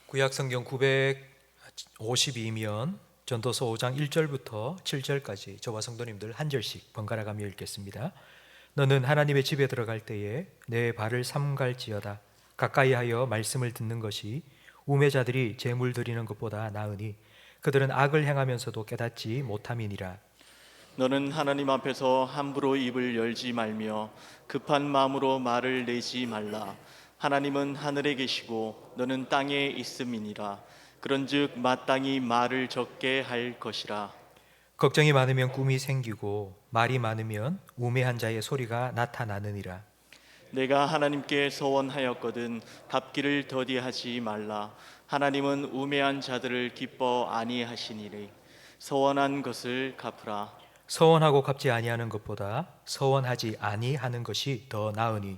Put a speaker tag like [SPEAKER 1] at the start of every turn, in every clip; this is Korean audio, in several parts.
[SPEAKER 1] 구약성경 952면 전도서 5장 1절부터 7절까지 저와 성도님들 한 절씩 번갈아 가며 읽겠습니다. 너는 하나님의 집에 들어갈 때에 내 발을 삼갈지어다. 가까이 하여 말씀을 듣는 것이 우매자들이 제물 드리는 것보다 나으니 그들은 악을 행하면서도 깨닫지 못함이니라.
[SPEAKER 2] 너는 하나님 앞에서 함부로 입을 열지 말며 급한 마음으로 말을 내지 말라. 하나님은 하늘에 계시고 너는 땅에 있음이니라. 그런즉 마땅히 말을 적게 할 것이라.
[SPEAKER 1] 걱정이 많으면 꿈이 생기고 말이 많으면 우매한 자의 소리가 나타나느니라.
[SPEAKER 2] 내가 하나님께 서원하였거든 갚기를 더디하지 말라. 하나님은 우매한 자들을 기뻐 아니하시니리. 서원한 것을 갚으라.
[SPEAKER 1] 서원하고 갚지 아니하는 것보다 서원하지 아니하는 것이 더 나으니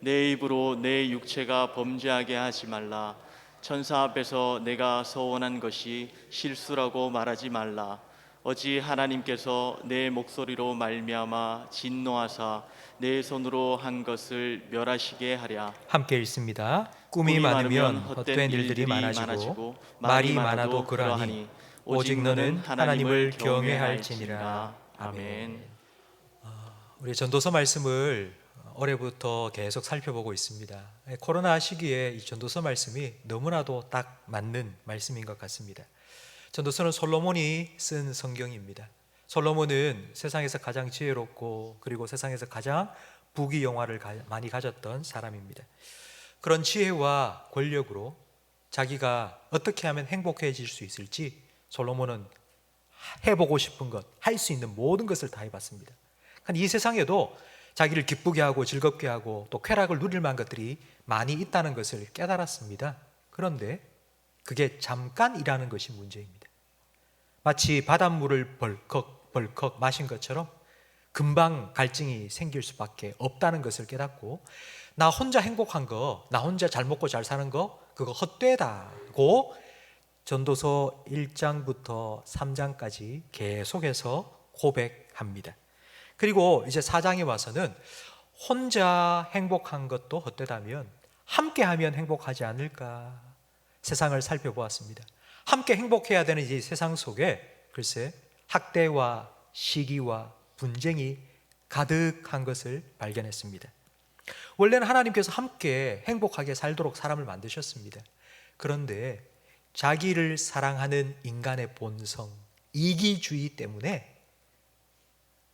[SPEAKER 2] 내 입으로 내 육체가 범죄하게 하지 말라. 천사 앞에서 내가 서원한 것이 실수라고 말하지 말라. 어찌 하나님께서 내 목소리로 말미암아 진노하사 내 손으로 한 것을 멸하시게 하랴.
[SPEAKER 1] 함께 읽습니다. 꿈이 많으면 헛된 일들이 많아지고 말이 많아도 그러하니 오직 너는 하나님을 경외할지니라. 아멘. 우리 전도서 말씀을 올해부터 계속 살펴보고 있습니다. 코로나 시기에 이 전도서 말씀이 너무나도 딱 맞는 말씀인 것 같습니다. 전도서는 솔로몬이 쓴 성경입니다. 솔로몬은 세상에서 가장 지혜롭고 그리고 세상에서 가장 부귀영화를 많이 가졌던 사람입니다. 그런 지혜와 권력으로 자기가 어떻게 하면 행복해질 수 있을지 솔로몬은 해보고 싶은 것, 할 수 있는 모든 것을 다 해봤습니다. 이 세상에도 자기를 기쁘게 하고 즐겁게 하고 또 쾌락을 누릴 만한 것들이 많이 있다는 것을 깨달았습니다. 그런데 그게 잠깐이라는 것이 문제입니다. 마치 바닷물을 벌컥 마신 것처럼 금방 갈증이 생길 수밖에 없다는 것을 깨닫고 나 혼자 행복한 거, 나 혼자 잘 먹고 잘 사는 거 그거 헛되다고 전도서 1장부터 3장까지 계속해서 고백합니다. 그리고 이제 4장에 와서는 혼자 행복한 것도 헛되다면 함께하면 행복하지 않을까 세상을 살펴보았습니다. 함께 행복해야 되는 이 세상 속에 글쎄 학대와 시기와 분쟁이 가득한 것을 발견했습니다. 원래는 하나님께서 함께 행복하게 살도록 사람을 만드셨습니다. 그런데 자기를 사랑하는 인간의 본성, 이기주의 때문에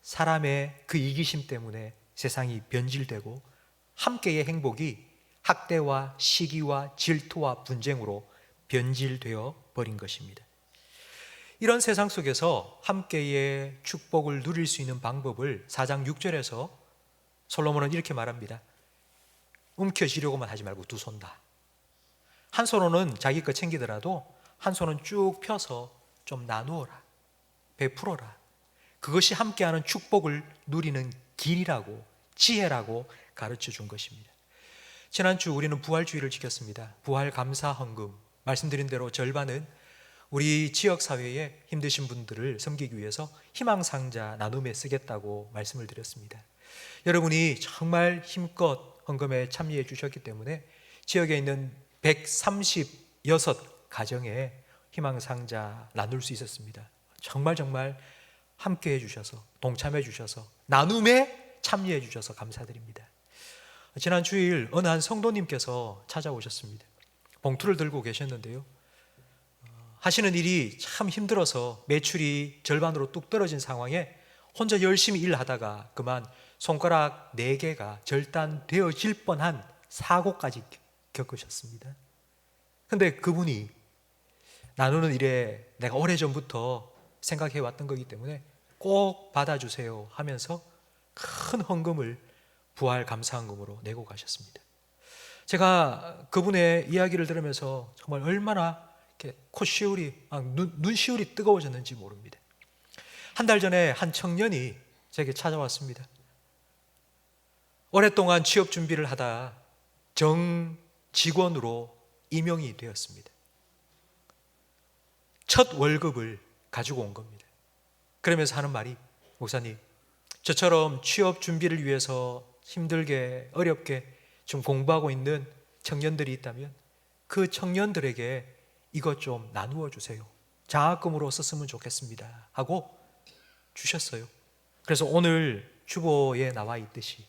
[SPEAKER 1] 사람의 그 이기심 때문에 세상이 변질되고 함께의 행복이 학대와 시기와 질투와 분쟁으로 변질되어 버린 것입니다. 이런 세상 속에서 함께의 축복을 누릴 수 있는 방법을 4장 6절에서 솔로몬은 이렇게 말합니다. 움켜쥐려고만 하지 말고 두 손 다. 한 손으로는 자기 거 챙기더라도 한 손은 쭉 펴서 좀 나누어라. 베풀어라. 그것이 함께하는 축복을 누리는 길이라고 지혜라고 가르쳐 준 것입니다. 지난주 우리는 부활주의를 지켰습니다. 부활 감사 헌금 말씀드린 대로 절반은 우리 지역사회에 힘드신 분들을 섬기기 위해서 희망상자 나눔에 쓰겠다고 말씀을 드렸습니다. 여러분이 정말 힘껏 헌금에 참여해 주셨기 때문에 지역에 있는 136 가정에 희망상자 나눌 수 있었습니다. 정말 함께 해주셔서 동참해 주셔서 나눔에 참여해 주셔서 감사드립니다. 지난 주일 어느 한 성도님께서 찾아오셨습니다. 봉투를 들고 계셨는데요, 하시는 일이 참 힘들어서 매출이 절반으로 뚝 떨어진 상황에 혼자 열심히 일하다가 그만 손가락 4개가 절단되어질 뻔한 사고까지 겪으셨습니다. 근데 그분이 나누는 일에 내가 오래전부터 생각해왔던 거기 때문에 꼭 받아주세요 하면서 큰 헌금을 부활 감사헌금으로 내고 가셨습니다. 제가 그분의 이야기를 들으면서 정말 얼마나 이렇게 눈시울이 뜨거워졌는지 모릅니다. 한 달 전에 한 청년이 제게 찾아왔습니다. 오랫동안 취업 준비를 하다 정직원으로 임용이 되었습니다. 첫 월급을 가지고 온 겁니다. 그러면서 하는 말이, 목사님, 저처럼 취업 준비를 위해서 힘들게 어렵게 좀 공부하고 있는 청년들이 있다면 그 청년들에게 이것 좀 나누어 주세요. 장학금으로 썼으면 좋겠습니다 하고 주셨어요. 그래서 오늘 주보에 나와 있듯이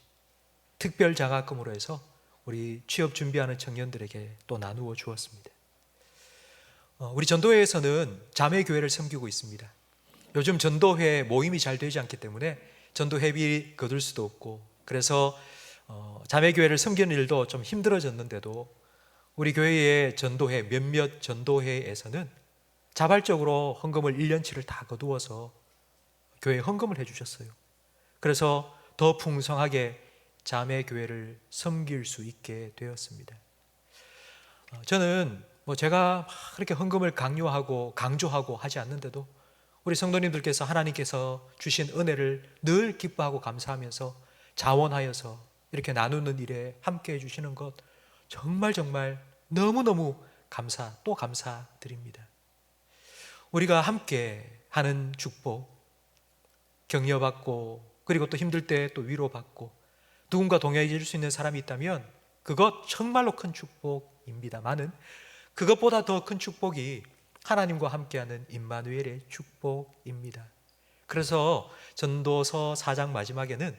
[SPEAKER 1] 특별 장학금으로 해서 우리 취업 준비하는 청년들에게 또 나누어 주었습니다. 우리 전도회에서는 자매교회를 섬기고 있습니다. 요즘 전도회 모임이 잘 되지 않기 때문에 전도회비 거둘 수도 없고, 그래서 자매교회를 섬기는 일도 좀 힘들어졌는데도 우리 교회의 전도회, 몇몇 전도회에서는 자발적으로 헌금을 1년치를 다 거두어서 교회에 헌금을 해주셨어요. 그래서 더 풍성하게 자매교회를 섬길 수 있게 되었습니다. 저는 제가 그렇게 헌금을 강조하고 하지 않는데도 우리 성도님들께서 하나님께서 주신 은혜를 늘 기뻐하고 감사하면서 자원하여서 이렇게 나누는 일에 함께 해주시는 것 정말 너무너무 감사드립니다. 우리가 함께 하는 축복, 격려받고 그리고 또 힘들 때 또 위로받고 누군가 동행해 줄 수 있는 사람이 있다면 그것 정말로 큰 축복입니다만은 그것보다 더 큰 축복이 하나님과 함께하는 임마누엘의 축복입니다. 그래서 전도서 4장 마지막에는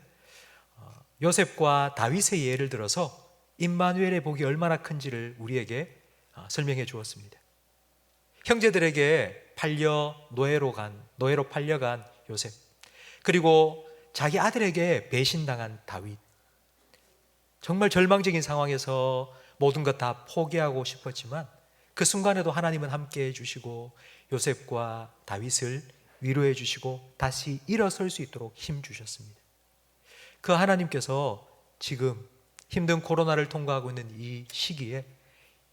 [SPEAKER 1] 요셉과 다윗의 예를 들어서 임마누엘의 복이 얼마나 큰지를 우리에게 설명해 주었습니다. 형제들에게 노예로 팔려간 요셉, 그리고 자기 아들에게 배신당한 다윗, 정말 절망적인 상황에서 모든 것 다 포기하고 싶었지만 그 순간에도 하나님은 함께 해주시고 요셉과 다윗을 위로해 주시고 다시 일어설 수 있도록 힘 주셨습니다. 그 하나님께서 지금 힘든 코로나를 통과하고 있는 이 시기에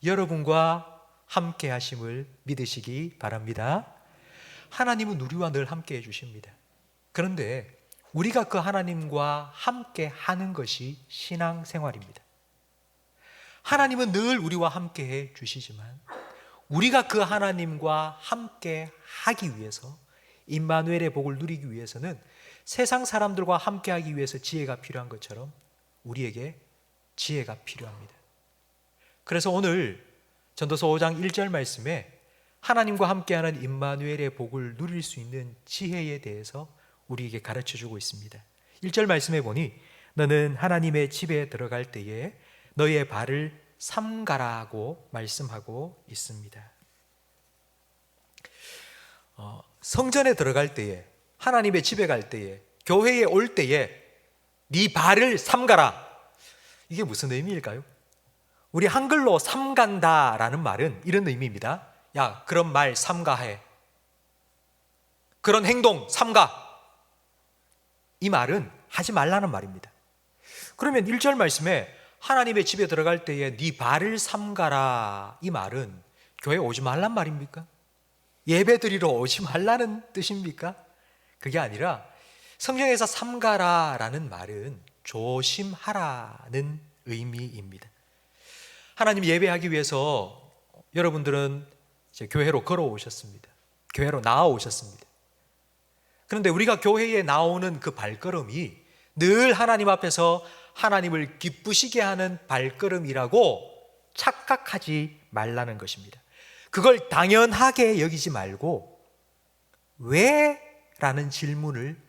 [SPEAKER 1] 여러분과 함께 하심을 믿으시기 바랍니다. 하나님은 우리와 늘 함께 해주십니다. 그런데 우리가 그 하나님과 함께 하는 것이 신앙생활입니다. 하나님은 늘 우리와 함께 해 주시지만 우리가 그 하나님과 함께 하기 위해서, 임마누엘의 복을 누리기 위해서는 세상 사람들과 함께 하기 위해서 지혜가 필요한 것처럼 우리에게 지혜가 필요합니다. 그래서 오늘 전도서 5장 1절 말씀에 하나님과 함께하는 임마누엘의 복을 누릴 수 있는 지혜에 대해서 우리에게 가르쳐주고 있습니다. 1절 말씀에 보니 너는 하나님의 집에 들어갈 때에 너의 발을 삼가라고 말씀하고 있습니다. 성전에 들어갈 때에, 하나님의 집에 갈 때에, 교회에 올 때에 네 발을 삼가라. 이게 무슨 의미일까요? 우리 한글로 삼간다라는 말은 이런 의미입니다. 야, 그런 말 삼가해. 그런 행동 삼가. 이 말은 하지 말라는 말입니다. 그러면 1절 말씀에 하나님의 집에 들어갈 때에 네 발을 삼가라, 이 말은 교회 오지 말란 말입니까? 예배 드리러 오지 말라는 뜻입니까? 그게 아니라 성경에서 삼가라라는 말은 조심하라는 의미입니다. 하나님 예배하기 위해서 여러분들은 이제 교회로 걸어오셨습니다. 교회로 나와오셨습니다. 그런데 우리가 교회에 나오는 그 발걸음이 늘 하나님 앞에서 하나님을 기쁘시게 하는 발걸음이라고 착각하지 말라는 것입니다. 그걸 당연하게 여기지 말고 왜? 라는 질문을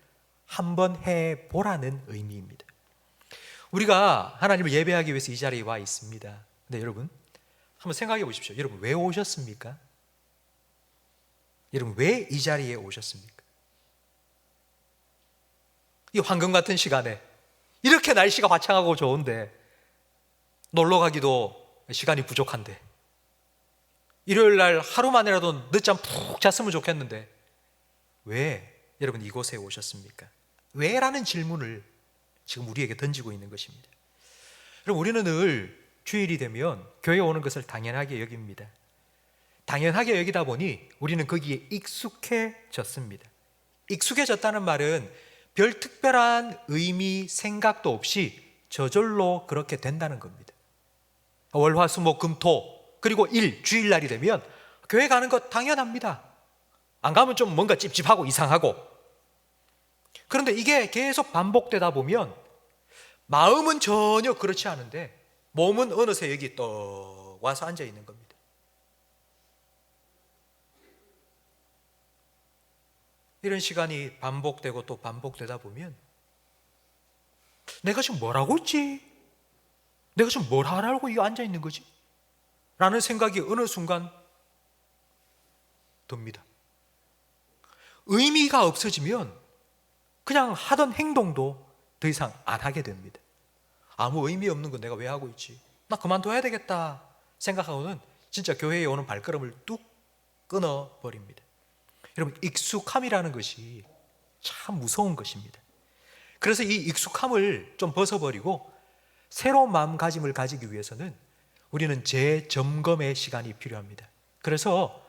[SPEAKER 1] 한번 해보라는 의미입니다. 우리가 하나님을 예배하기 위해서 이 자리에 와 있습니다. 근데 여러분 한번 생각해 보십시오. 여러분 왜 오셨습니까? 여러분 왜 이 자리에 오셨습니까? 이 황금 같은 시간에 이렇게 날씨가 화창하고 좋은데 놀러 가기도 시간이 부족한데 일요일 날 하루만이라도 늦잠 푹 잤으면 좋겠는데 왜 여러분 이곳에 오셨습니까? 왜? 라는 질문을 지금 우리에게 던지고 있는 것입니다. 여러분 우리는 늘 주일이 되면 교회에 오는 것을 당연하게 여깁니다. 당연하게 여기다 보니 우리는 거기에 익숙해졌습니다. 익숙해졌다는 말은 별 특별한 의미, 생각도 없이 저절로 그렇게 된다는 겁니다. 월, 화, 수, 목, 금, 토 그리고 주일날이 되면 교회 가는 것 당연합니다. 안 가면 좀 뭔가 찝찝하고 이상하고. 그런데 이게 계속 반복되다 보면 마음은 전혀 그렇지 않은데 몸은 어느새 여기 또 와서 앉아 있는 겁니다. 이런 시간이 반복되고 또 반복되다 보면 내가 지금 뭘 하고 있지? 내가 지금 뭘 하라고 이 앉아 있는 거지? 라는 생각이 어느 순간 듭니다. 의미가 없어지면 그냥 하던 행동도 더 이상 안 하게 됩니다. 아무 의미 없는 거 내가 왜 하고 있지? 나 그만둬야 되겠다 생각하고는 진짜 교회에 오는 발걸음을 뚝 끊어버립니다. 여러분, 익숙함이라는 것이 참 무서운 것입니다. 그래서 이 익숙함을 좀 벗어버리고 새로운 마음가짐을 가지기 위해서는 우리는 재점검의 시간이 필요합니다. 그래서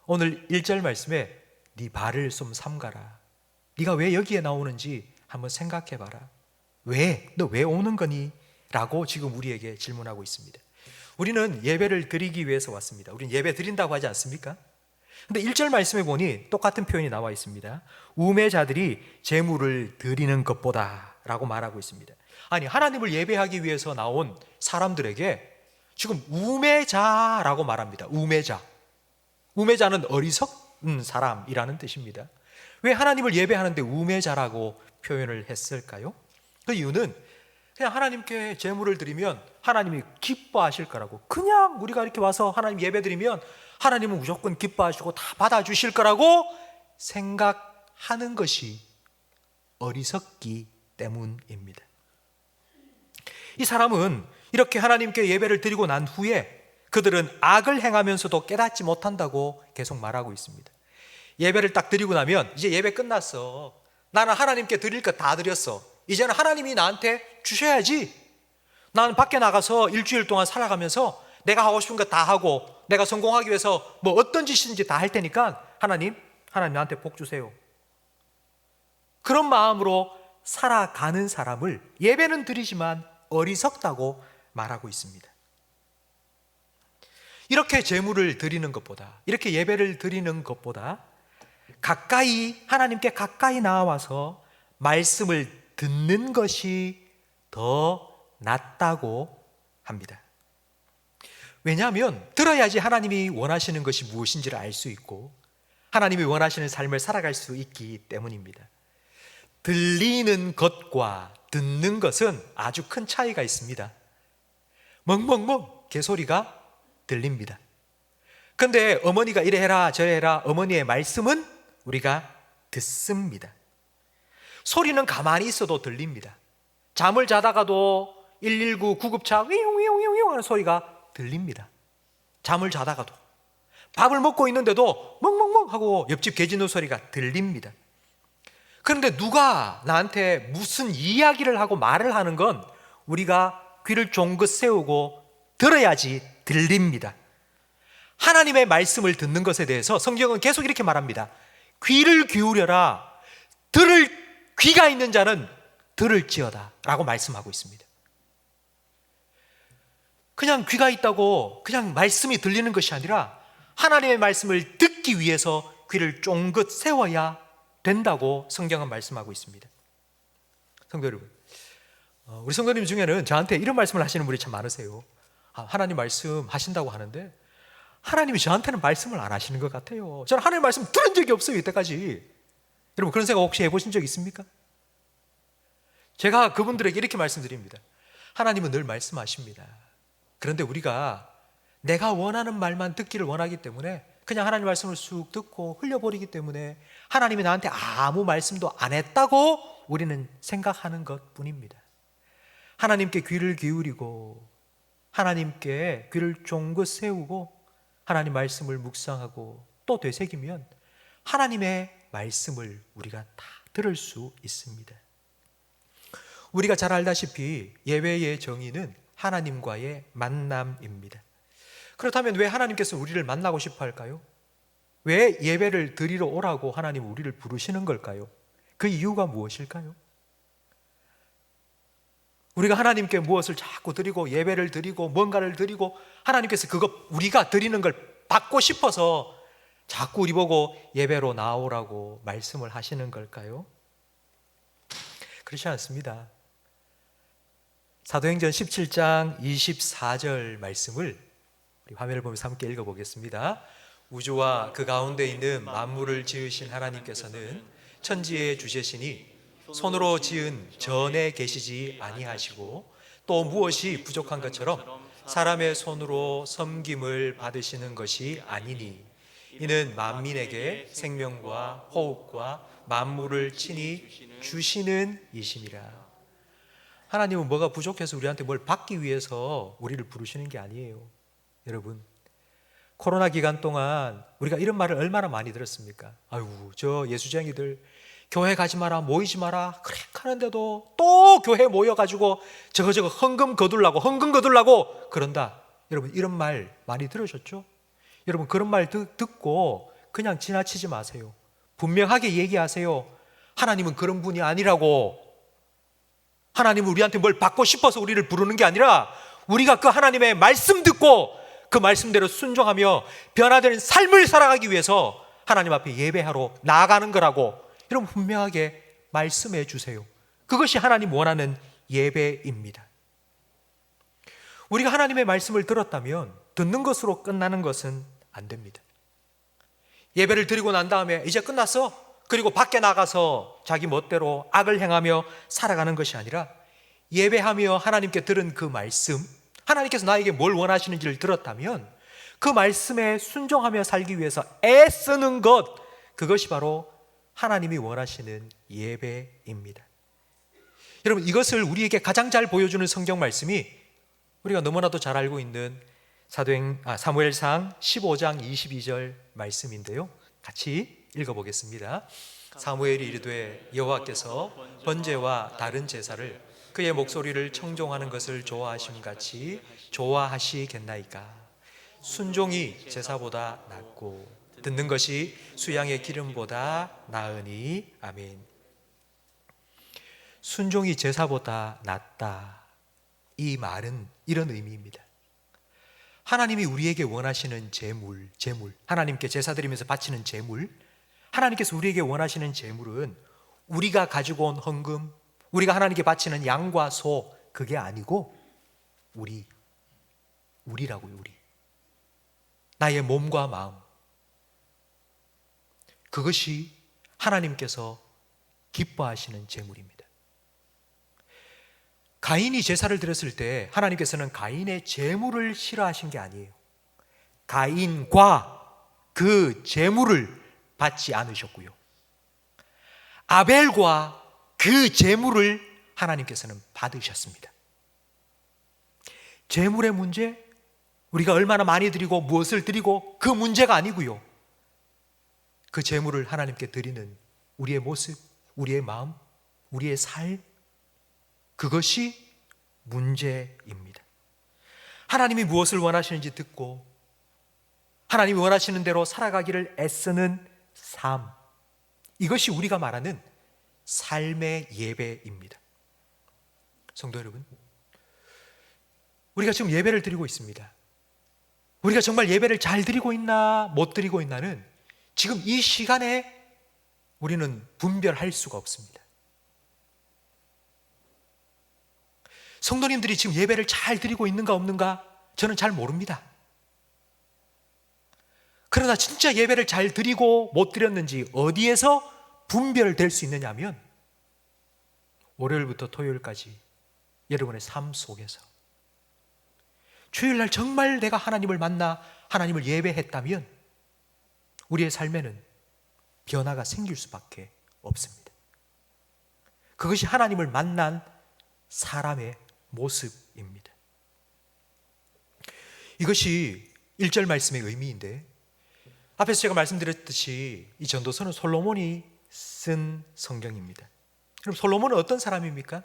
[SPEAKER 1] 오늘 1절 말씀에 네 발을 좀 삼가라. 네가 왜 여기에 나오는지 한번 생각해봐라. 왜? 너 왜 오는 거니? 라고 지금 우리에게 질문하고 있습니다. 우리는 예배를 드리기 위해서 왔습니다. 우리는 예배 드린다고 하지 않습니까? 근데 1절 말씀에 보니 똑같은 표현이 나와 있습니다. 우매자들이 제물을 드리는 것보다 라고 말하고 있습니다. 아니, 하나님을 예배하기 위해서 나온 사람들에게 지금 우매자라고 말합니다. 우매자. 우매자는 어리석은 사람이라는 뜻입니다. 왜 하나님을 예배하는데 우매자라고 표현을 했을까요? 그 이유는 그냥 하나님께 제물을 드리면 하나님이 기뻐하실 거라고, 그냥 우리가 이렇게 와서 하나님 예배 드리면 하나님은 무조건 기뻐하시고 다 받아주실 거라고 생각하는 것이 어리석기 때문입니다. 이 사람은 이렇게 하나님께 예배를 드리고 난 후에 그들은 악을 행하면서도 깨닫지 못한다고 계속 말하고 있습니다. 예배를 딱 드리고 나면 이제 예배 끝났어. 나는 하나님께 드릴 것 다 드렸어. 이제는 하나님이 나한테 주셔야지. 나는 밖에 나가서 일주일 동안 살아가면서 내가 하고 싶은 거 다 하고 내가 성공하기 위해서 뭐 어떤 짓인지 다 할 테니까 하나님 나한테 복 주세요. 그런 마음으로 살아가는 사람을 예배는 드리지만 어리석다고 말하고 있습니다. 이렇게 제물을 드리는 것보다, 이렇게 예배를 드리는 것보다 하나님께 가까이 나와서 말씀을 듣는 것이 더 낫다고 합니다. 왜냐하면 들어야지 하나님이 원하시는 것이 무엇인지를 알 수 있고 하나님이 원하시는 삶을 살아갈 수 있기 때문입니다. 들리는 것과 듣는 것은 아주 큰 차이가 있습니다. 멍멍멍 개소리가 들립니다. 그런데 어머니가 이래 해라 저래 해라, 어머니의 말씀은 우리가 듣습니다. 소리는 가만히 있어도 들립니다. 잠을 자다가도 119 구급차 윙윙윙윙 하는 소리가 들립니다. 잠을 자다가도. 밥을 먹고 있는데도 멍멍멍 하고 옆집 개 짖는 소리가 들립니다. 그런데 누가 나한테 무슨 이야기를 하고 말을 하는 건 우리가 귀를 쫑긋 세우고 들어야지 들립니다. 하나님의 말씀을 듣는 것에 대해서 성경은 계속 이렇게 말합니다. 귀를 기울여라. 들을 귀가 있는 자는 들을지어다 라고 말씀하고 있습니다. 그냥 귀가 있다고 그냥 말씀이 들리는 것이 아니라 하나님의 말씀을 듣기 위해서 귀를 쫑긋 세워야 된다고 성경은 말씀하고 있습니다. 성도 여러분, 우리 성도님 중에는 저한테 이런 말씀을 하시는 분이 참 많으세요. 하나님 말씀 하신다고 하는데 하나님이 저한테는 말씀을 안 하시는 것 같아요. 저는 하나님 말씀 들은 적이 없어요, 이때까지. 여러분, 그런 생각 혹시 해보신 적 있습니까? 제가 그분들에게 이렇게 말씀드립니다. 하나님은 늘 말씀하십니다. 그런데 우리가 내가 원하는 말만 듣기를 원하기 때문에 그냥 하나님 말씀을 쑥 듣고 흘려버리기 때문에 하나님이 나한테 아무 말씀도 안 했다고 우리는 생각하는 것 뿐입니다. 하나님께 귀를 기울이고 하나님께 귀를 쫑긋 세우고 하나님 말씀을 묵상하고 또 되새기면 하나님의 말씀을 우리가 다 들을 수 있습니다. 우리가 잘 알다시피 예배의 정의는 하나님과의 만남입니다. 그렇다면 왜 하나님께서 우리를 만나고 싶어 할까요? 왜 예배를 드리러 오라고 하나님 우리를 부르시는 걸까요? 그 이유가 무엇일까요? 우리가 하나님께 무엇을 자꾸 드리고 예배를 드리고 뭔가를 드리고 하나님께서 그거 우리가 드리는 걸 받고 싶어서 자꾸 우리 보고 예배로 나오라고 말씀을 하시는 걸까요? 그렇지 않습니다. 사도행전 17장 24절 말씀을 우리 화면을 보면서 함께 읽어보겠습니다. 우주와 그 가운데 있는 만물을 지으신 하나님께서는 천지의 주제시니 손으로 지은 전에 계시지 아니하시고 또 무엇이 부족한 것처럼 사람의 손으로 섬김을 받으시는 것이 아니니 이는 만민에게 생명과 호흡과 만물을 친히 주시는 이심이라. 하나님은 뭐가 부족해서 우리한테 뭘 받기 위해서 우리를 부르시는 게 아니에요. 여러분, 코로나 기간 동안 우리가 이런 말을 얼마나 많이 들었습니까? 아이고, 저 예수쟁이들 교회 가지 마라, 모이지 마라 그래 하는데도 또 교회 모여가지고 저거 헌금 거둘라고 그런다. 여러분, 이런 말 많이 들으셨죠? 여러분, 그런 말 듣고 그냥 지나치지 마세요. 분명하게 얘기하세요. 하나님은 그런 분이 아니라고. 하나님은 우리한테 뭘 받고 싶어서 우리를 부르는 게 아니라 우리가 그 하나님의 말씀 듣고 그 말씀대로 순종하며 변화되는 삶을 살아가기 위해서 하나님 앞에 예배하러 나아가는 거라고 여러분 분명하게 말씀해 주세요. 그것이 하나님 원하는 예배입니다. 우리가 하나님의 말씀을 들었다면 듣는 것으로 끝나는 것은 안 됩니다. 예배를 드리고 난 다음에 이제 끝났어? 그리고 밖에 나가서 자기 멋대로 악을 행하며 살아가는 것이 아니라 예배하며 하나님께 들은 그 말씀, 하나님께서 나에게 뭘 원하시는지를 들었다면 그 말씀에 순종하며 살기 위해서 애쓰는 것, 그것이 바로 하나님이 원하시는 예배입니다. 여러분, 이것을 우리에게 가장 잘 보여주는 성경 말씀이 우리가 너무나도 잘 알고 있는 사무엘상 15장 22절 말씀인데요, 같이 읽어보겠습니다. 사무엘이 이르되 여호와께서 번제와 다른 제사를 그의 목소리를 청종하는 것을 좋아하심같이 좋아하시겠나이까. 순종이 제사보다 낫고 듣는 것이 수양의 기름보다 나으니. 아멘. 순종이 제사보다 낫다, 이 말은 이런 의미입니다. 하나님이 우리에게 원하시는 제물, 하나님께 제사 드리면서 바치는 제물, 하나님께서 우리에게 원하시는 제물은 우리가 가지고 온 헌금, 우리가 하나님께 바치는 양과 소, 그게 아니고 우리라고요. 우리, 나의 몸과 마음, 그것이 하나님께서 기뻐하시는 제물입니다. 가인이 제사를 드렸을 때 하나님께서는 가인의 제물을 싫어하신 게 아니에요. 가인과 그 제물을 받지 않으셨고요, 아벨과 그 제물을 하나님께서는 받으셨습니다. 제물의 문제, 우리가 얼마나 많이 드리고 무엇을 드리고 그 문제가 아니고요, 그 제물을 하나님께 드리는 우리의 모습, 우리의 마음, 우리의 삶, 그것이 문제입니다. 하나님이 무엇을 원하시는지 듣고 하나님이 원하시는 대로 살아가기를 애쓰는 삶, 이것이 우리가 말하는 삶의 예배입니다. 성도 여러분, 우리가 지금 예배를 드리고 있습니다. 우리가 정말 예배를 잘 드리고 있나 못 드리고 있나는 지금 이 시간에 우리는 분별할 수가 없습니다. 성도님들이 지금 예배를 잘 드리고 있는가 없는가 저는 잘 모릅니다. 그러나 진짜 예배를 잘 드리고 못 드렸는지 어디에서 분별될 수 있느냐 하면 월요일부터 토요일까지 여러분의 삶 속에서 주일날 정말 내가 하나님을 만나 하나님을 예배했다면 우리의 삶에는 변화가 생길 수밖에 없습니다. 그것이 하나님을 만난 사람의 모습입니다. 이것이 1절 말씀의 의미인데, 앞에서 제가 말씀드렸듯이 이 전도서는 솔로몬이 쓴 성경입니다. 그럼 솔로몬은 어떤 사람입니까?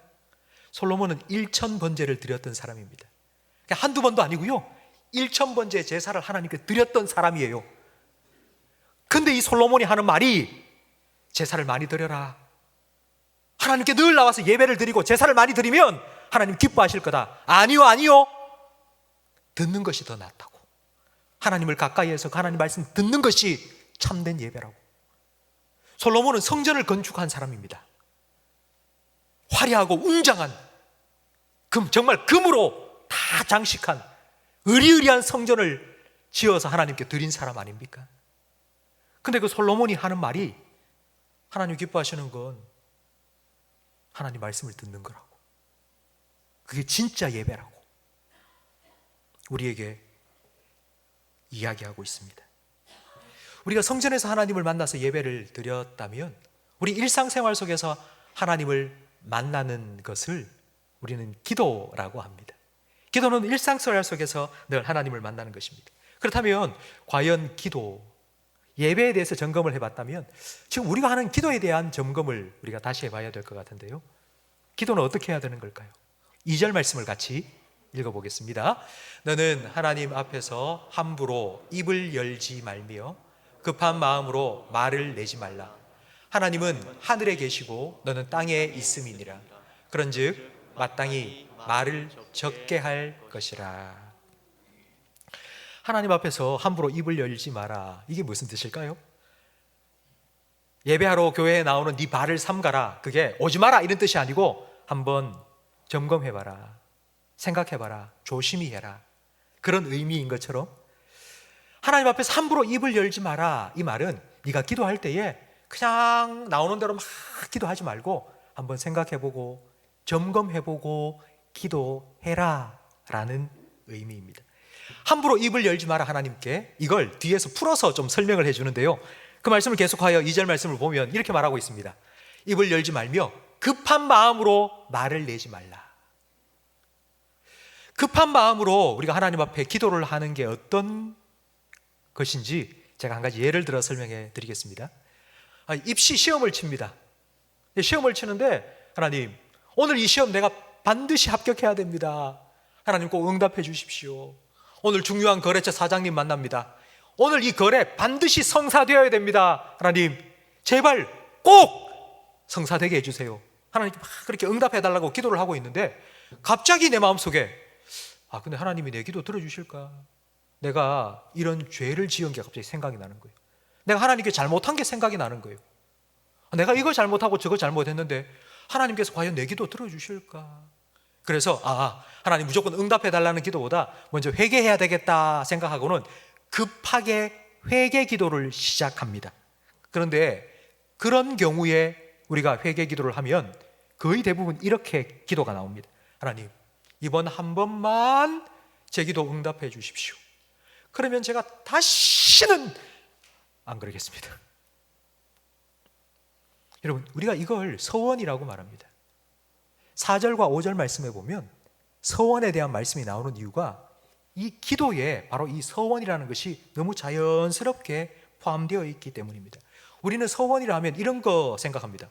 [SPEAKER 1] 솔로몬은 1000번제를 드렸던 사람입니다. 그러니까 한두 번도 아니고요, 1000번제 제사를 하나님께 드렸던 사람이에요. 근데 이 솔로몬이 하는 말이 제사를 많이 드려라, 하나님께 늘 나와서 예배를 드리고 제사를 많이 드리면 하나님 기뻐하실 거다. 아니요. 듣는 것이 더 낫다고. 하나님을 가까이에서 하나님 말씀 듣는 것이 참된 예배라고. 솔로몬은 성전을 건축한 사람입니다. 화려하고 웅장한 정말 금으로 다 장식한 의리의리한 성전을 지어서 하나님께 드린 사람 아닙니까? 근데 그 솔로몬이 하는 말이 하나님 기뻐하시는 건 하나님 말씀을 듣는 거라고. 그게 진짜 예배라고 우리에게 이야기하고 있습니다. 우리가 성전에서 하나님을 만나서 예배를 드렸다면 우리 일상생활 속에서 하나님을 만나는 것을 우리는 기도라고 합니다. 기도는 일상생활 속에서 늘 하나님을 만나는 것입니다. 그렇다면 과연 기도, 예배에 대해서 점검을 해봤다면 지금 우리가 하는 기도에 대한 점검을 우리가 다시 해봐야 될 것 같은데요. 기도는 어떻게 해야 되는 걸까요? 2절 말씀을 같이 읽어보겠습니다. 너는 하나님 앞에서 함부로 입을 열지 말며 급한 마음으로 말을 내지 말라. 하나님은 하늘에 계시고 너는 땅에 있음이니라. 그런즉 마땅히 말을 적게 할 것이라. 하나님 앞에서 함부로 입을 열지 마라. 이게 무슨 뜻일까요? 예배하러 교회에 나오는 네 발을 삼가라. 그게 오지 마라 이런 뜻이 아니고 한번 점검해봐라, 생각해봐라, 조심히 해라, 그런 의미인 것처럼 하나님 앞에서 함부로 입을 열지 마라. 이 말은 네가 기도할 때에 그냥 나오는 대로 막 기도하지 말고 한번 생각해보고 점검해보고 기도해라 라는 의미입니다. 함부로 입을 열지 마라. 하나님께 이걸 뒤에서 풀어서 좀 설명을 해주는데요, 그 말씀을 계속하여 2절 말씀을 보면 이렇게 말하고 있습니다. 입을 열지 말며 급한 마음으로 말을 내지 말라. 급한 마음으로 우리가 하나님 앞에 기도를 하는 게 어떤 것인지 제가 한 가지 예를 들어 설명해 드리겠습니다. 입시 시험을 칩니다. 시험을 치는데 하나님, 오늘 이 시험 내가 반드시 합격해야 됩니다. 하나님 꼭 응답해 주십시오. 오늘 중요한 거래처 사장님 만납니다. 오늘 이 거래 반드시 성사되어야 됩니다. 하나님 제발 꼭 성사되게 해주세요. 하나님께 막 그렇게 응답해 달라고 기도를 하고 있는데 갑자기 내 마음속에 근데 하나님이 내 기도 들어주실까? 내가 이런 죄를 지은 게 갑자기 생각이 나는 거예요. 내가 하나님께 잘못한 게 생각이 나는 거예요. 내가 이거 잘못하고 저거 잘못했는데 하나님께서 과연 내 기도 들어주실까? 그래서 하나님 무조건 응답해 달라는 기도보다 먼저 회개해야 되겠다 생각하고는 급하게 회개 기도를 시작합니다. 그런데 그런 경우에 우리가 회개 기도를 하면 거의 대부분 이렇게 기도가 나옵니다. 하나님, 이번 한 번만 제 기도 응답해 주십시오. 그러면 제가 다시는 안 그러겠습니다. 여러분, 우리가 이걸 서원이라고 말합니다. 4절과 5절 말씀에 보면 서원에 대한 말씀이 나오는 이유가 이 기도에 바로 이 서원이라는 것이 너무 자연스럽게 포함되어 있기 때문입니다. 우리는 서원이라 하면 이런 거 생각합니다.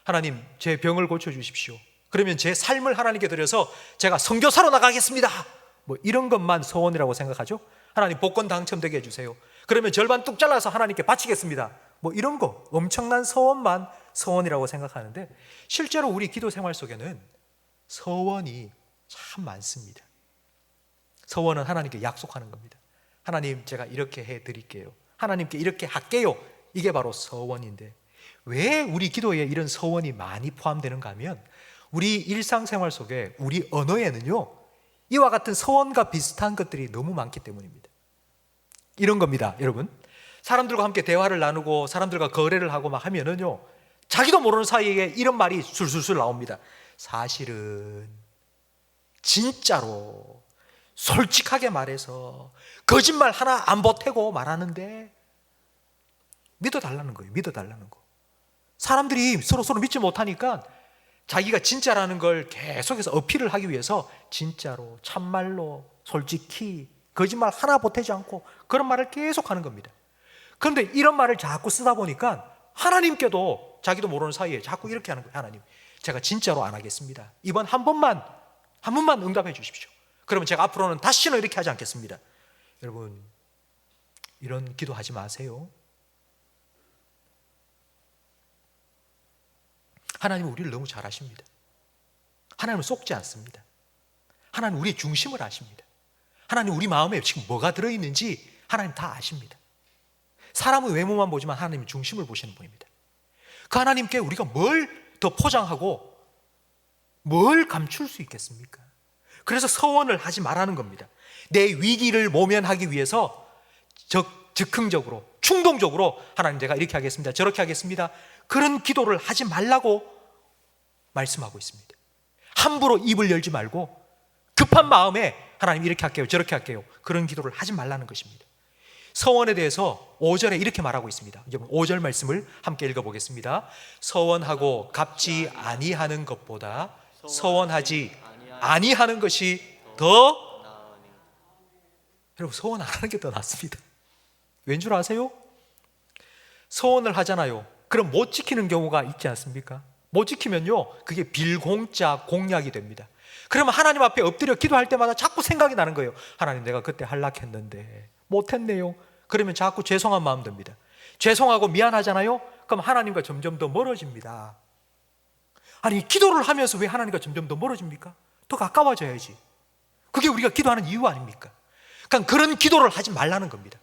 [SPEAKER 1] 하나님, 제 병을 고쳐주십시오. 그러면 제 삶을 하나님께 드려서 제가 선교사로 나가겠습니다. 이런 것만 서원이라고 생각하죠. 하나님 복권 당첨되게 해주세요. 그러면 절반 뚝 잘라서 하나님께 바치겠습니다. 이런 거 엄청난 서원만 서원이라고 생각하는데 실제로 우리 기도 생활 속에는 서원이 참 많습니다. 서원은 하나님께 약속하는 겁니다. 하나님, 제가 이렇게 해드릴게요. 하나님께 이렇게 할게요. 이게 바로 서원인데 왜 우리 기도에 이런 서원이 많이 포함되는가 하면 우리 일상생활 속에 우리 언어에는요 이와 같은 서원과 비슷한 것들이 너무 많기 때문입니다. 이런 겁니다. 여러분, 사람들과 함께 대화를 나누고 사람들과 거래를 하고 막 하면은요 자기도 모르는 사이에 이런 말이 술술술 나옵니다. 사실은, 진짜로, 솔직하게 말해서 거짓말 하나 안 보태고 말하는데 믿어달라는 거예요. 믿어달라는 거. 사람들이 서로 믿지 못하니까 자기가 진짜라는 걸 계속해서 어필을 하기 위해서 진짜로, 참말로, 솔직히, 거짓말 하나 보태지 않고 그런 말을 계속 하는 겁니다. 그런데 이런 말을 자꾸 쓰다 보니까 하나님께도 자기도 모르는 사이에 자꾸 이렇게 하는 거예요. 하나님, 제가 진짜로 안 하겠습니다. 이번 한 번만 응답해 주십시오. 그러면 제가 앞으로는 다시는 이렇게 하지 않겠습니다. 여러분, 이런 기도하지 마세요. 하나님은 우리를 너무 잘 아십니다. 하나님은 속지 않습니다. 하나님은 우리의 중심을 아십니다. 하나님 우리 마음에 지금 뭐가 들어있는지 하나님 다 아십니다. 사람의 외모만 보지만 하나님은 중심을 보시는 분입니다. 그 하나님께 우리가 뭘 더 포장하고 뭘 감출 수 있겠습니까? 그래서 서원을 하지 말라는 겁니다. 내 위기를 모면하기 위해서 즉흥적으로, 충동적으로 하나님 제가 이렇게 하겠습니다, 저렇게 하겠습니다, 그런 기도를 하지 말라고 말씀하고 있습니다. 함부로 입을 열지 말고 급한 마음에 하나님 이렇게 할게요, 저렇게 할게요, 그런 기도를 하지 말라는 것입니다. 서원에 대해서 5절에 이렇게 말하고 있습니다. 5절 말씀을 함께 읽어보겠습니다. 서원하고 갚지 아니하는 것보다 서원하지 아니하는 것이 더, 여러분, 서원 안 하는 게 더 낫습니다. 왠 줄 아세요? 서원을 하잖아요. 그럼 못 지키는 경우가 있지 않습니까? 못 지키면요, 그게 빌공짜 공약이 됩니다. 그러면 하나님 앞에 엎드려 기도할 때마다 자꾸 생각이 나는 거예요. 하나님, 내가 그때 할락했는데 못했네요. 그러면 자꾸 죄송한 마음 듭니다. 죄송하고 미안하잖아요. 그럼 하나님과 점점 더 멀어집니다. 아니, 기도를 하면서 왜 하나님과 점점 더 멀어집니까? 더 가까워져야지. 그게 우리가 기도하는 이유 아닙니까? 그러니까 그런 기도를 하지 말라는 겁니다.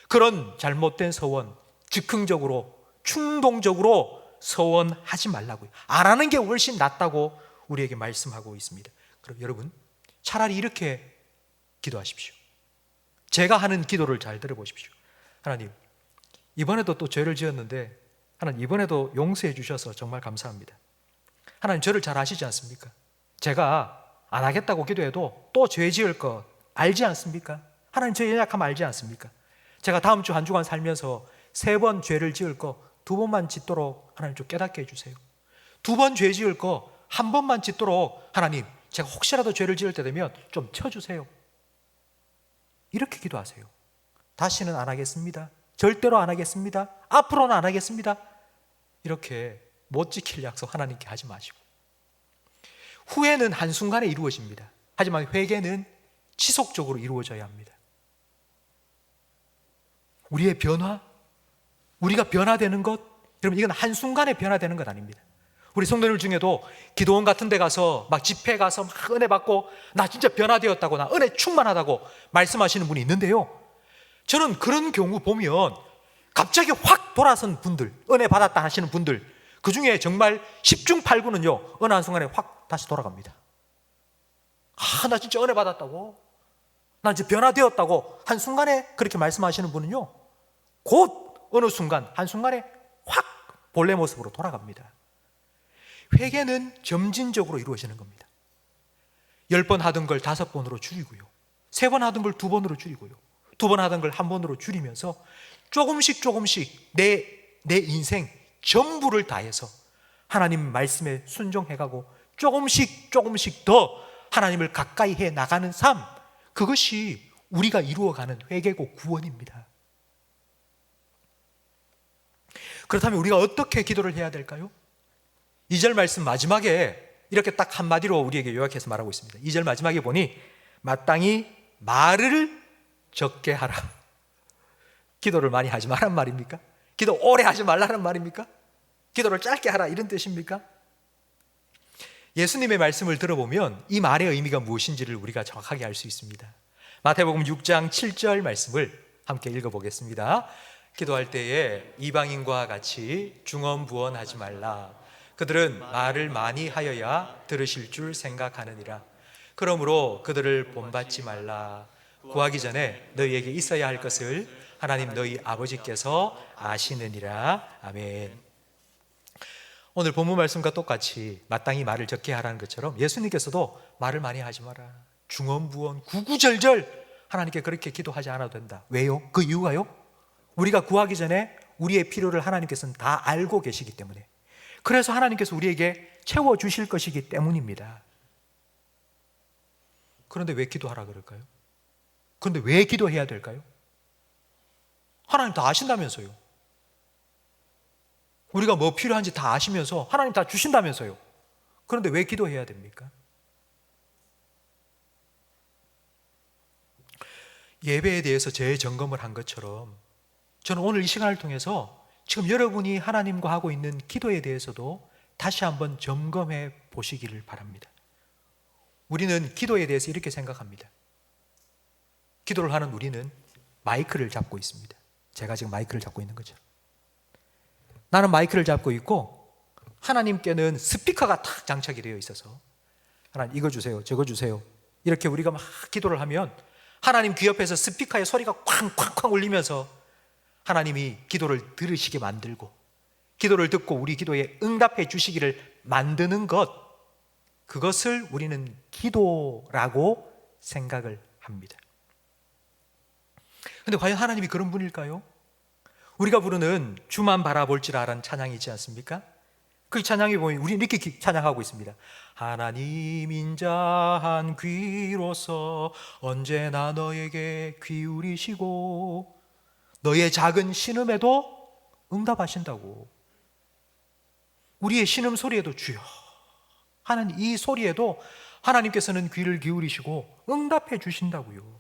[SPEAKER 1] 그런 잘못된 서원, 즉흥적으로 충동적으로 서원하지 말라고요. 안 하는 게 훨씬 낫다고 우리에게 말씀하고 있습니다. 그럼 여러분, 차라리 이렇게 기도하십시오. 제가 하는 기도를 잘 들어보십시오. 하나님, 이번에도 또 죄를 지었는데 하나님, 이번에도 용서해 주셔서 정말 감사합니다. 하나님, 저를 잘 아시지 않습니까? 제가 안 하겠다고 기도해도 또 죄 지을 거 알지 않습니까? 하나님, 저 연약함 알지 않습니까? 제가 다음 주 한 주간 살면서 3번 죄를 지을 거 2번만 짓도록 하나님 좀 깨닫게 해주세요. 2번 죄 지을 거 1번만 짓도록 하나님, 제가 혹시라도 죄를 지을 때 되면 좀 쳐주세요. 이렇게 기도하세요. 다시는 안 하겠습니다. 절대로 안 하겠습니다. 앞으로는 안 하겠습니다. 이렇게 못 지킬 약속 하나님께 하지 마시고, 후회는 한순간에 이루어집니다. 하지만 회개는 지속적으로 이루어져야 합니다. 우리의 변화, 우리가 변화되는 것, 여러분, 이건 한순간에 변화되는 것 아닙니다. 우리 성도들 중에도 기도원 같은 데 가서 막 집회 가서 막 은혜 받고 나 진짜 변화되었다고, 나 은혜 충만하다고 말씀하시는 분이 있는데요, 저는 그런 경우 보면 갑자기 확 돌아선 분들, 은혜 받았다 하시는 분들, 그 중에 정말 10중 8구는요 어느 한순간에 확 다시 돌아갑니다. 아, 나 진짜 은혜 받았다고, 나 이제 변화되었다고 한순간에 그렇게 말씀하시는 분은요, 곧 어느 순간 한순간에 확 본래 모습으로 돌아갑니다. 회개는 점진적으로 이루어지는 겁니다. 10번 하던 걸 5번으로 줄이고요, 3번 하던 걸 2번으로 줄이고요, 2번 하던 걸 1번으로 줄이면서 조금씩 내 인생 전부를 다해서 하나님 말씀에 순종해가고 조금씩 더 하나님을 가까이 해 나가는 삶, 그것이 우리가 이루어가는 회개고 구원입니다. 그렇다면 우리가 어떻게 기도를 해야 될까요? 2절 말씀 마지막에 이렇게 딱 한마디로 우리에게 요약해서 말하고 있습니다. 2절 마지막에 보니 마땅히 말을 적게 하라. 기도를 많이 하지 말란 말입니까? 기도 오래 하지 말라는 말입니까? 기도를 짧게 하라, 이런 뜻입니까? 예수님의 말씀을 들어보면 이 말의 의미가 무엇인지를 우리가 정확하게 알 수 있습니다. 마태복음 6장 7절 말씀을 함께 읽어보겠습니다. 기도할 때에 이방인과 같이 중언부언하지 말라. 그들은 말을 많이 하여야 들으실 줄 생각하느니라. 그러므로 그들을 본받지 말라. 구하기 전에 너희에게 있어야 할 것을 하나님 너희 아버지께서 아시느니라. 아멘. 오늘 본문 말씀과 똑같이 마땅히 말을 적게 하라는 것처럼 예수님께서도 말을 많이 하지 마라, 중언부언 구구절절 하나님께 그렇게 기도하지 않아도 된다. 왜요? 그 이유가요, 우리가 구하기 전에 우리의 필요를 하나님께서는 다 알고 계시기 때문에, 그래서 하나님께서 우리에게 채워주실 것이기 때문입니다. 그런데 왜 기도하라 그럴까요? 그런데 왜 기도해야 될까요? 하나님 다 아신다면서요. 우리가 뭐 필요한지 다 아시면서 하나님 다 주신다면서요. 그런데 왜 기도해야 됩니까? 예배에 대해서 재점검을 한 것처럼 저는 오늘 이 시간을 통해서 지금 여러분이 하나님과 하고 있는 기도에 대해서도 다시 한번 점검해 보시기를 바랍니다. 우리는 기도에 대해서 이렇게 생각합니다. 기도를 하는 우리는 마이크를 잡고 있습니다. 제가 지금 마이크를 잡고 있는 거죠. 나는 마이크를 잡고 있고 하나님께는 스피커가 탁 장착이 되어 있어서 하나님 이거 주세요, 저거 주세요, 이렇게 우리가 막 기도를 하면 하나님 귀 옆에서 스피커의 소리가 쾅쾅쾅 울리면서 하나님이 기도를 들으시게 만들고 기도를 듣고 우리 기도에 응답해 주시기를 만드는 것, 그것을 우리는 기도라고 생각을 합니다. 근데 과연 하나님이 그런 분일까요? 우리가 부르는 주만 바라볼 줄 아는 찬양이 있지 않습니까? 그 찬양이 보면 우리 이렇게 찬양하고 있습니다. 하나님 인자한 귀로서 언제나 너에게 기울이시고 너의 작은 신음에도 응답하신다고. 우리의 신음 소리에도 주여 하는 이 소리에도 하나님께서는 귀를 기울이시고 응답해 주신다고요.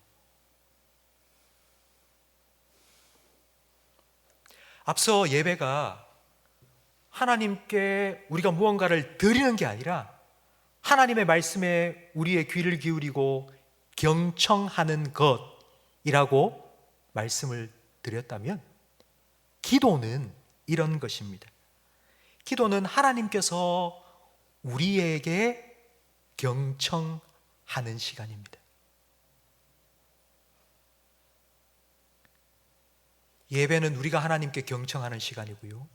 [SPEAKER 1] 앞서 예배가 하나님께 우리가 무언가를 드리는 게 아니라 하나님의 말씀에 우리의 귀를 기울이고 경청하는 것이라고 말씀을 드렸다면, 기도는 이런 것입니다. 기도는 하나님께서 우리에게 경청하는 시간입니다. 예배는 우리가 하나님께 경청하는 시간이고요,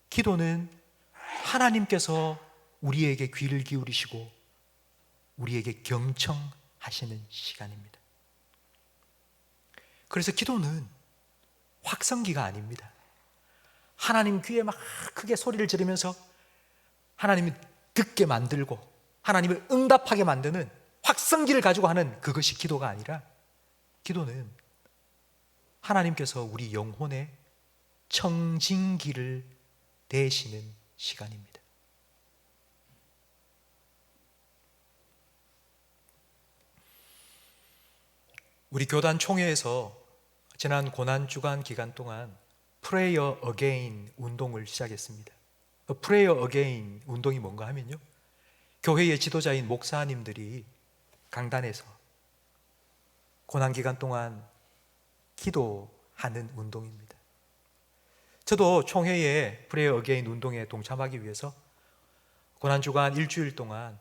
[SPEAKER 1] 기도는 하나님께서 우리에게 귀를 기울이시고 우리에게 경청하시는 시간입니다. 그래서 기도는 확성기가 아닙니다. 하나님 귀에 막 크게 소리를 지르면서 하나님이 듣게 만들고 하나님을 응답하게 만드는 확성기를 가지고 하는 그것이 기도가 아니라, 기도는 하나님께서 우리 영혼의 청진기를 대시는 시간입니다. 우리 교단 총회에서 지난 고난주간 기간 동안 Prayer Again 운동을 시작했습니다. Prayer Again 운동이 뭔가 하면요, 교회의 지도자인 목사님들이 강단에서 고난기간 동안 기도하는 운동입니다. 저도 총회의 Prayer Again 운동에 동참하기 위해서 고난주간 일주일 동안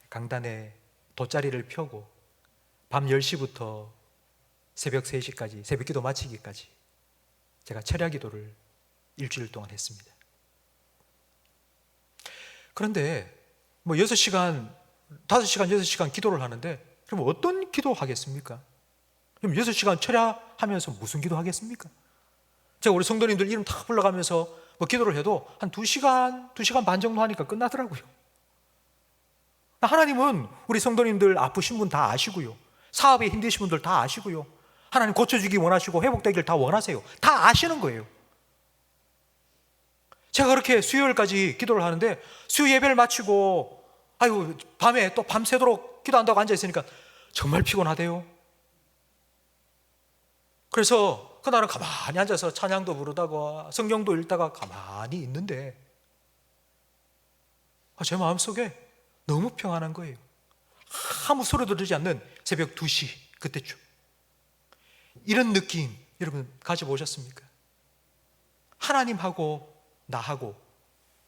[SPEAKER 1] 강단에 돗자리를 펴고 밤 10시부터 새벽 3시까지, 새벽 기도 마치기까지 제가 철야 기도를 일주일 동안 했습니다. 그런데 6시간, 5시간, 6시간 기도를 하는데 그럼 어떤 기도 하겠습니까? 그럼 6시간 철야하면서 무슨 기도 하겠습니까? 제가 우리 성도님들 이름 다 불러가면서 기도를 해도 한 2시간, 2시간 반 정도 하니까 끝나더라고요. 하나님은 우리 성도님들 아프신 분 다 아시고요, 사업에 힘드신 분들 다 아시고요, 하나님 고쳐주기 원하시고 회복되기를 다 원하세요. 다 아시는 거예요. 제가 그렇게 수요일까지 기도를 하는데 수요 예배를 마치고 밤에 또 밤새도록 기도한다고 앉아있으니까 정말 피곤하대요. 그래서 그날은 가만히 앉아서 찬양도 부르다가 성경도 읽다가 가만히 있는데 제 마음속에 너무 평안한 거예요. 아무 소리도 들리지 않는 새벽 2시 그때쯤. 이런 느낌 여러분 가져보셨습니까? 하나님하고 나하고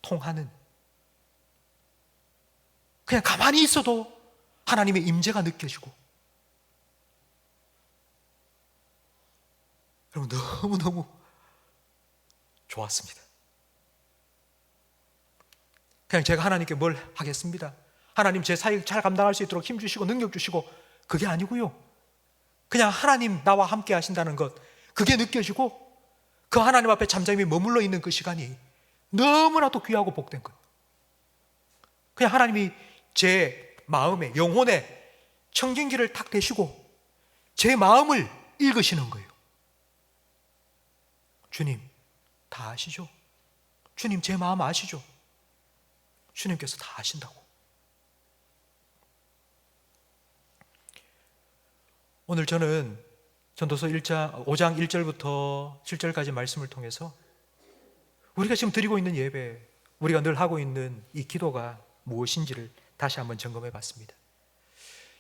[SPEAKER 1] 통하는, 그냥 가만히 있어도 하나님의 임재가 느껴지고, 여러분 너무너무 좋았습니다. 그냥 제가 하나님께 뭘 하겠습니다, 하나님 제 사역 잘 감당할 수 있도록 힘 주시고 능력 주시고, 그게 아니고요, 그냥 하나님 나와 함께 하신다는 것, 그게 느껴지고 그 하나님 앞에 잠잠히 머물러 있는 그 시간이 너무나도 귀하고 복된 거예요. 그냥 하나님이 제 마음에, 영혼에 청진기를 탁 대시고 제 마음을 읽으시는 거예요. 주님 다 아시죠? 주님 제 마음 아시죠? 주님께서 다 아신다고. 오늘 저는 전도서 5장 1절부터 7절까지 말씀을 통해서 우리가 지금 드리고 있는 예배, 우리가 늘 하고 있는 이 기도가 무엇인지를 다시 한번 점검해 봤습니다.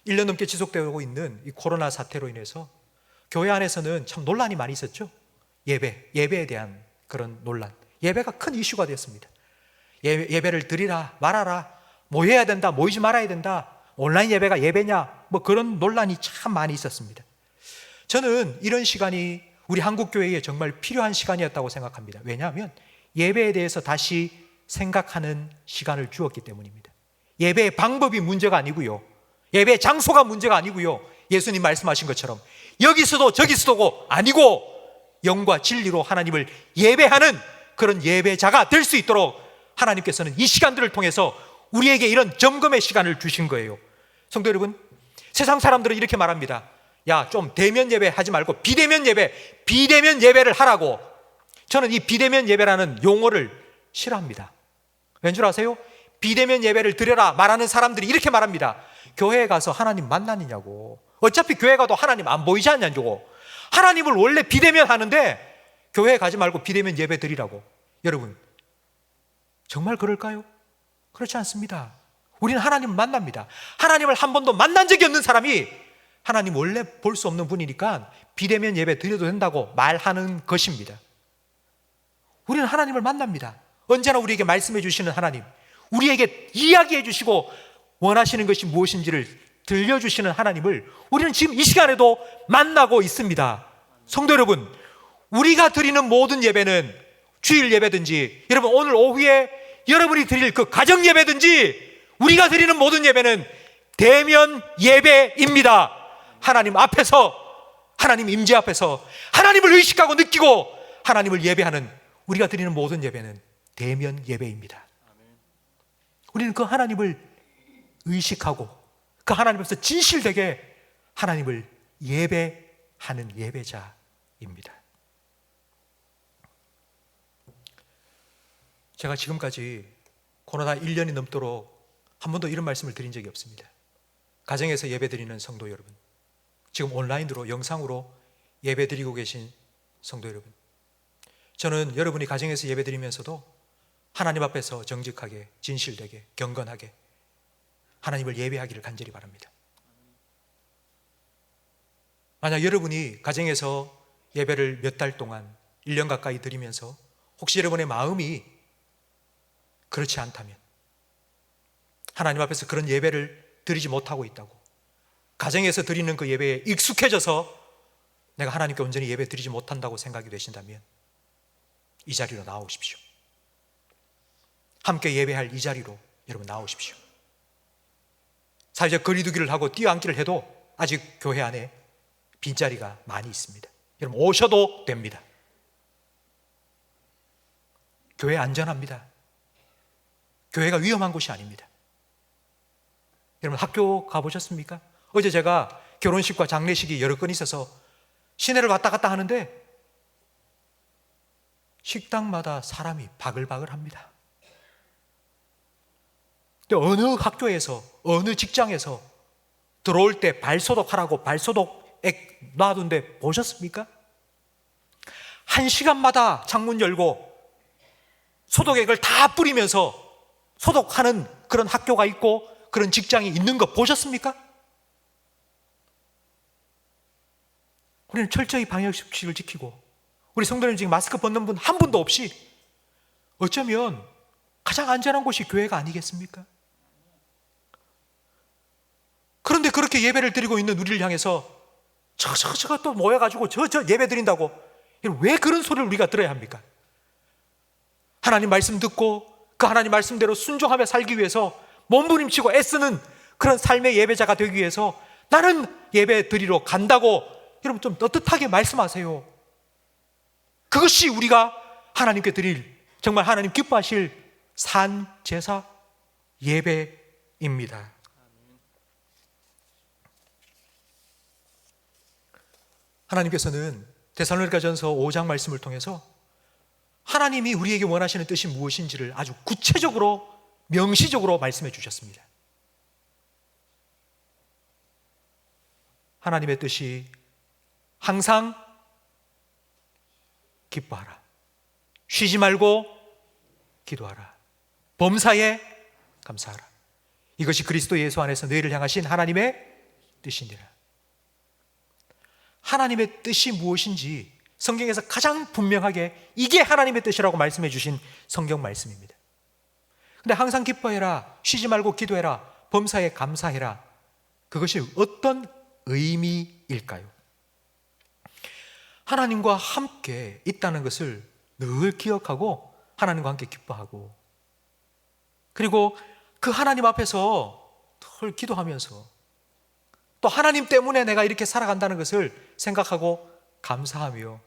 [SPEAKER 1] 1년 넘게 지속되고 있는 이 코로나 사태로 인해서 교회 안에서는 참 논란이 많이 있었죠. 예배에 대한 그런 논란, 예배가 큰 이슈가 되었습니다. 예배를 드리라 말아라, 모여야 된다, 모이지 말아야 된다, 온라인 예배가 예배냐, 그런 논란이 참 많이 있었습니다. 저는 이런 시간이 우리 한국교회에 정말 필요한 시간이었다고 생각합니다. 왜냐하면
[SPEAKER 3] 예배에 대해서 다시 생각하는 시간을 주었기 때문입니다. 예배의 방법이 문제가 아니고요, 예배의 장소가 문제가 아니고요, 예수님 말씀하신 것처럼 여기서도 저기서도 아니고 영과 진리로 하나님을 예배하는 그런 예배자가 될 수 있도록 하나님께서는 이 시간들을 통해서 우리에게 이런 점검의 시간을 주신 거예요. 성도 여러분, 세상 사람들은 이렇게 말합니다. 야, 좀 대면 예배 하지 말고 비대면 예배를 하라고. 저는 이 비대면 예배라는 용어를 싫어합니다. 왠 줄 아세요? 비대면 예배를 드려라 말하는 사람들이 이렇게 말합니다. 교회에 가서 하나님 만나느냐고. 어차피 교회 가도 하나님 안 보이지 않냐고. 하나님을 원래 비대면 하는데 교회에 가지 말고 비대면 예배 드리라고. 여러분, 정말 그럴까요? 그렇지 않습니다. 우리는 하나님을 만납니다. 하나님을 한 번도 만난 적이 없는 사람이 하나님 원래 볼 수 없는 분이니까 비대면 예배 드려도 된다고 말하는 것입니다. 우리는 하나님을 만납니다. 언제나 우리에게 말씀해 주시는 하나님, 우리에게 이야기해 주시고 원하시는 것이 무엇인지를 들려주시는 하나님을 우리는 지금 이 시간에도 만나고 있습니다. 성도 여러분, 우리가 드리는 모든 예배는 주일 예배든지, 여러분 오늘 오후에 여러분이 드릴 그 가정 예배든지, 우리가 드리는 모든 예배는 대면 예배입니다. 하나님 앞에서, 하나님 임재 앞에서 하나님을 의식하고 느끼고 하나님을 예배하는 우리가 드리는 모든 예배는 대면 예배입니다. 우리는 그 하나님을 의식하고 그 하나님 앞에서 진실되게 하나님을 예배하는 예배자입니다. 제가 지금까지 코로나 1년이 넘도록 한 번도 이런 말씀을 드린 적이 없습니다. 가정에서 예배드리는 성도 여러분, 지금 온라인으로 영상으로 예배드리고 계신 성도 여러분, 저는 여러분이 가정에서 예배드리면서도 하나님 앞에서 정직하게, 진실되게, 경건하게 하나님을 예배하기를 간절히 바랍니다. 만약 여러분이 가정에서 예배를 몇 달 동안 1년 가까이 드리면서 혹시 여러분의 마음이 그렇지 않다면, 하나님 앞에서 그런 예배를 드리지 못하고 있다고, 가정에서 드리는 그 예배에 익숙해져서 내가 하나님께 온전히 예배 드리지 못한다고 생각이 되신다면 이 자리로 나오십시오. 함께 예배할 이 자리로 여러분 나오십시오. 사회적 거리두기를 하고 뛰어앉기를 해도 아직 교회 안에 빈자리가 많이 있습니다. 여러분 오셔도 됩니다. 교회 안전합니다. 교회가 위험한 곳이 아닙니다. 여러분 학교 가보셨습니까? 어제 제가 결혼식과 장례식이 여러 건 있어서 시내를 왔다 갔다 하는데 식당마다 사람이 바글바글합니다. 근데 어느 학교에서, 어느 직장에서 들어올 때 발소독하라고 발소독액 놔둔 데 보셨습니까? 1시간마다 창문 열고 소독액을 다 뿌리면서 소독하는 그런 학교가 있고 그런 직장이 있는 거 보셨습니까? 우리는 철저히 방역수칙을 지키고 우리 성도님 지금 마스크 벗는 분 한 분도 없이 어쩌면 가장 안전한 곳이 교회가 아니겠습니까? 그런데 그렇게 예배를 드리고 있는 우리를 향해서 저가 또 모여가지고 저 예배 드린다고, 왜 그런 소리를 우리가 들어야 합니까? 하나님 말씀 듣고 그 하나님 말씀대로 순종하며 살기 위해서 몸부림치고 애쓰는 그런 삶의 예배자가 되기 위해서 나는 예배 드리러 간다고 여러분 좀 떳떳하게 말씀하세요. 그것이 우리가 하나님께 드릴 정말 하나님 기뻐하실 산 제사 예배입니다. 하나님께서는 데살로니가전서 5장 말씀을 통해서 하나님이 우리에게 원하시는 뜻이 무엇인지를 아주 구체적으로 명시적으로 말씀해 주셨습니다. 하나님의 뜻이 항상 기뻐하라, 쉬지 말고 기도하라, 범사에 감사하라. 이것이 그리스도 예수 안에서 너희를 향하신 하나님의 뜻이니라. 하나님의 뜻이 무엇인지 성경에서 가장 분명하게 이게 하나님의 뜻이라고 말씀해 주신 성경 말씀입니다. 근데 항상 기뻐해라, 쉬지 말고 기도해라, 범사에 감사해라, 그것이 어떤 의미일까요? 하나님과 함께 있다는 것을 늘 기억하고 하나님과 함께 기뻐하고, 그리고 그 하나님 앞에서 늘 기도하면서 또 하나님 때문에 내가 이렇게 살아간다는 것을 생각하고 감사하며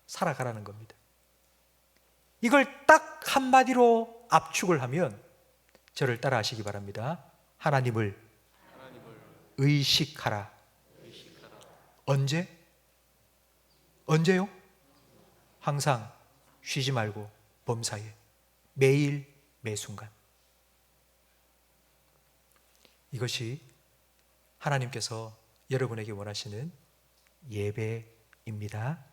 [SPEAKER 3] 살아가라는 겁니다. 이걸 딱 한마디로 압축을 하면 저를 따라 하시기 바랍니다. 하나님을 의식하라. 언제? 언제요? 항상 쉬지 말고 범사에, 매일 매순간. 이것이 하나님께서 여러분에게 원하시는 예배입니다.